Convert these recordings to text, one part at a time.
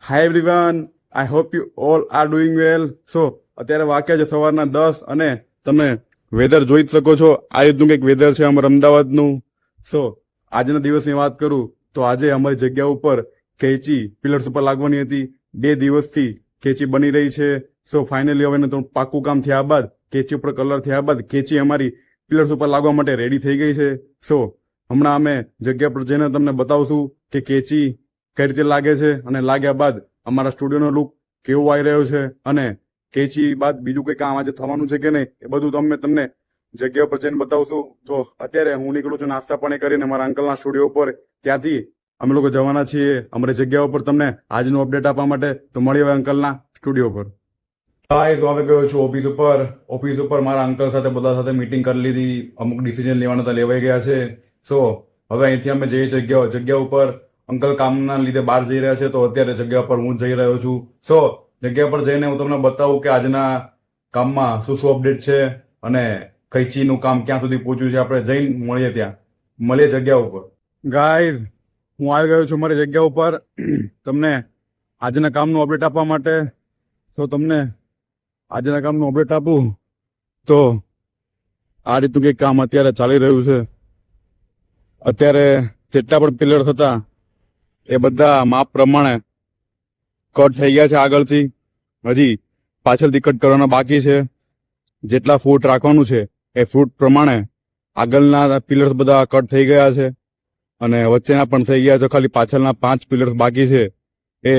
Hi everyone, I hope you all are doing well. So અત્યારે વાગ્યા છે સવારના 10 અને તમે વેધર જોઈ જ શકો છો. આ રીતનું કંઈક વેધર છે અમારા અમદાવાદનું. સો આજના દિવસની વાત કરું તો આજે અમારી જગ્યા ઉપર કેચી પિલર્સ ઉપર લાગવાની હતી. 2 દિવસથી કેચી બની રહી છે. સો ફાઇનલી હવે તો પાક્કું કામ થયા બાદ, કેચી ઉપર કલર થયા બાદ કેચી અમારી પિલર્સ ઉપર લાગવા માટે રેડી થઈ ગઈ છે. સો હમણાં અમે જગ્યા પર જઈને તમને બતાવશું કે કેચી કઈ રીતે લાગે છે અને લાગ્યા બાદ અમારા સ્ટુડિયોનો લુક કેવો આવી રહ્યો છે અને કેચી બાદ બીજું કંઈ કામ આજે થવાનું છે કે નહીં એ બધું તમને જગ્યા પર જઈને બતાવશું. તો અત્યારે હું નીકળું છું નાસ્તા પાણી કરીને મારા અંકલના સ્ટુડિયો ઉપર. ત્યાંથી અમે લોકો જવાના છીએ અમારી જગ્યા ઉપર તમને આજનું અપડેટ આપવા માટે. તો મળીએ હવે અંકલના સ્ટુડિયો પર. હાય, તો આવી ગયો છું ઓફિસ ઉપર. ઓફિસ ઉપર મારા અંકલ સાથે બધા સાથે મીટિંગ કરી લીધી. અમુક ડિસિઝન લેવાના તો લેવાઈ ગયા છે. સો હવે અહીંથી અમે જઈએ જગ્યા ઉપર. અંકલ કામના લીધે બહાર જઈ રહ્યા છે તો અત્યારે જગ્યા પર હું જઈ રહ્યો છું. સો જગ્યા પર જઈને હું તમને બતાવું કે આજના કામમાં શું શું અપડેટ છે અને કઈચીનું કામ ક્યાં સુધી પહોંચ્યું છે. આપણે જઈને મળીએ જગ્યા ઉપર. ગાઈઝ, હું આવી ગયો છું મારી જગ્યા ઉપર તમને આજના કામનું અપડેટ આપવા માટે. તો તમને આજના કામનું અપડેટ આપું તો આ રીતનું કંઈક કામ અત્યારે ચાલી રહ્યું છે. અત્યારે જેટલા પણ પિલર્સ હતા એ બધા માપ પ્રમાણે કટ થઈ ગયા છે. આગળથી હજી પાછળથી કટ કરવાના બાકી છે. જેટલા ફૂટ રાખવાનું છે એ ફૂટ પ્રમાણે આગળના પિલર્સ બધા કટ થઈ ગયા છે અને વચ્ચેના પણ થઈ ગયા છે. ખાલી પાછળના 5 પિલર્સ બાકી છે. એ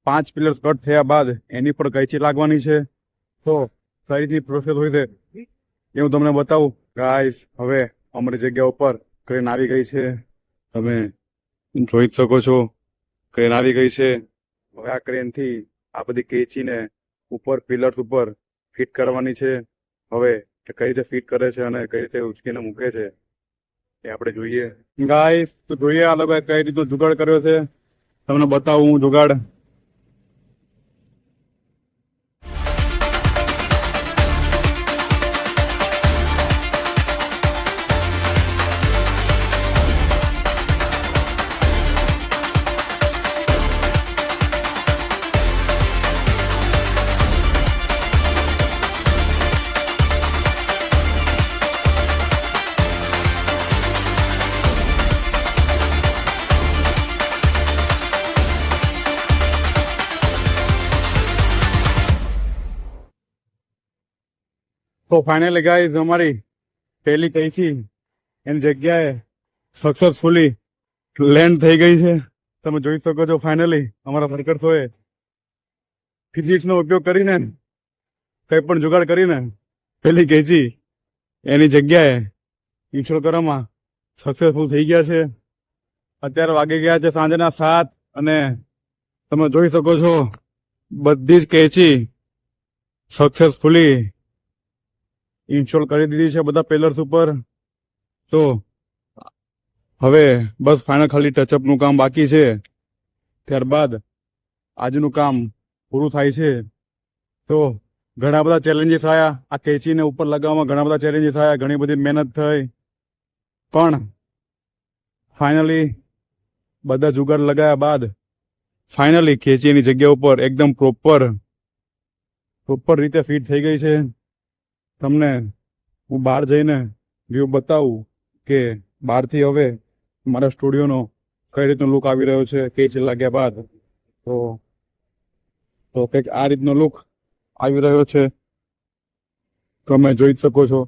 5 પિલર્સ કટ થયા બાદ એની પર કઈચી લાગવાની છે. તો કઈ રીતની પ્રોસેસ હોય છે એ હું તમને બતાવું. ગાઈસ, હવે અમારી જગ્યા ઉપર ક્રેન આવી ગઈ છે. તમે જોઈ જ શકો છો, ક્રેન આવી ગઈ છે. હવે આ ક્રેનથી આ બધી કેચીને ઉપર પિલર્સ ઉપર ફિટ કરવાની છે. હવે કઈ રીતે ફિટ કરે છે અને કઈ રીતે ઉચકીને મૂકે છે એ આપણે જોઈએ. ગાઈસ, તો જોઈએ આ લોકોએ કઈ રીતનો જુગાડ કર્યો છે. તમને બતાવું હું જુગાડ. તો ફાઇનલી ગાઈઝ, અમારી પહેલી કઈચી એની જગ્યાએ સક્સેસફુલી લેન્ડ થઈ ગઈ છે. તમે જોઈ શકો છો. ફાઇનલી અમારા વર્કર્સોએ ફિઝિક્સનો ઉપયોગ કરીને કંઈ પણ જુગાડ કરીને પહેલી કઈચી એની જગ્યાએ ઇન્સ્ટોલ કરવામાં સક્સેસફુલ થઈ ગયા છે. અત્યારે વાગી ગયા છે સાંજના 7 અને તમે જોઈ શકો છો બધી જ કેચી સક્સેસફુલી ઇન્સ્ટોલ કરી દીધી છે બધા પિલર્સ ઉપર. તો હવે બસ ફાઇનલ ખાલી ટચઅપનું કામ બાકી છે. ત્યારબાદ આજનું કામ પૂરું થાય છે. તો ઘણા બધા ચેલેન્જીસ આવ્યા. આ કેચીને ઉપર લગાવવામાં ઘણા બધા ચેલેન્જીસ આવ્યા. ઘણી બધી મહેનત થઈ. પણ ફાઇનલી બધા જુગાડ લગાવ્યા બાદ ફાઇનલી કેચીની જગ્યા ઉપર એકદમ પ્રોપર રીતે ફિટ થઈ ગઈ છે. તમને હું બહાર જઈને વ્યૂ બતાવું કે બહારથી હવે મારા સ્ટુડિયોનો કઈ રીતનો લુક આવી રહ્યો છે કેચી લાગ્યા બાદ. તો કંઈક આ રીતનો લુક આવી રહ્યો છે. તમે જોઈ જ શકો છો.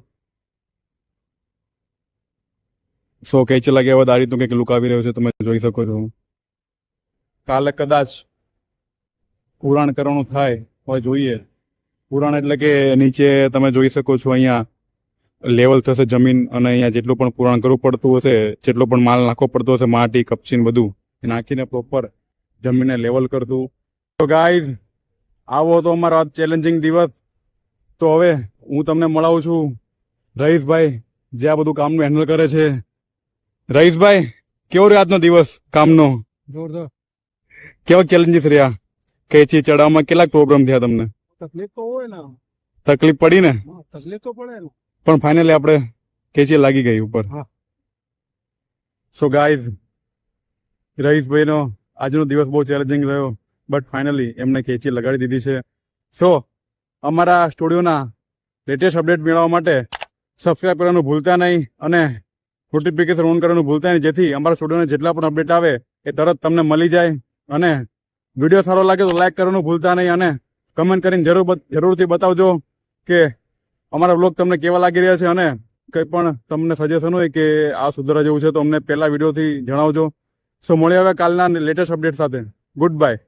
સો કેચી લાગ્યા બાદ આ રીતનું કંઈક લુક આવી રહ્યો છે. તમે જોઈ શકો છો. કાલે કદાચ પુરાણ કરવાનું થાય હવે જોઈએ. પુરાણ એટલે કે નીચે તમે જોઈ શકો છો અહીંયા લેવલ થશે જમીન અને અહીંયા જેટલું પણ પુરાણ કરવું પડતું હશે, જેટલો પણ માલ નાખવો પડતો હશે, માટી કપચીને બધું એ નાખીને પ્રોપર જમીનને લેવલ કરતું. તો ગાઈઝ, આવો તો અમારો આ ચેલેન્જિંગ દિવસ. તો હવે હું તમને મળાવું છું રહીશભાઈ, જે આ બધું કામનું હેન્ડલ કરે છે. રહીશભાઈ, કેવો રહ્યો આજનો દિવસ કામનો? જોરદાર. કેવા ચેલેન્જીસ રહ્યા? કેચી ચડાવવામાં કેટલાક પ્રોબ્લેમ થયા તમને? તકલીફ તો હોય ને. તકલીફ પડી ને? તકલીફ તો પડે ને. પણ ફાઇનલી આપણે કેચી લાગી ગઈ ઉપર. સો ગાઈઝ, રહીશભાઈનો આજનો દિવસ બહુ ચેલેન્જિંગ રહ્યો. બટ ફાઇનલી એમને કેચી લગાડી દીધી છે. સો અમારા સ્ટુડિયોના લેટેસ્ટ અપડેટ મેળવવા માટે સબસ્ક્રાઇબ કરવાનું ભૂલતા નહીં અને નોટિફિકેશન ઓન કરવાનું ભૂલતા નહીં, જેથી અમારા સ્ટુડિયોને જેટલા પણ અપડેટ આવે એ તરત તમને મળી જાય. અને વિડીયો સારો લાગે તો લાઈક કરવાનું ભૂલતા નહીં અને કમેન્ટ કરીને જરૂરથી બતાવજો કે અમારા વ્લોગ તમને કેવા લાગી રહ્યા છે, અને કંઈ પણ તમને સજેશન હોય કે આ સુધારા જેવું છે તો અમને પહેલા વિડીયોથી જણાવજો. સો મળીએ હવે કાલના લેટેસ્ટ અપડેટ સાથે. Good bye.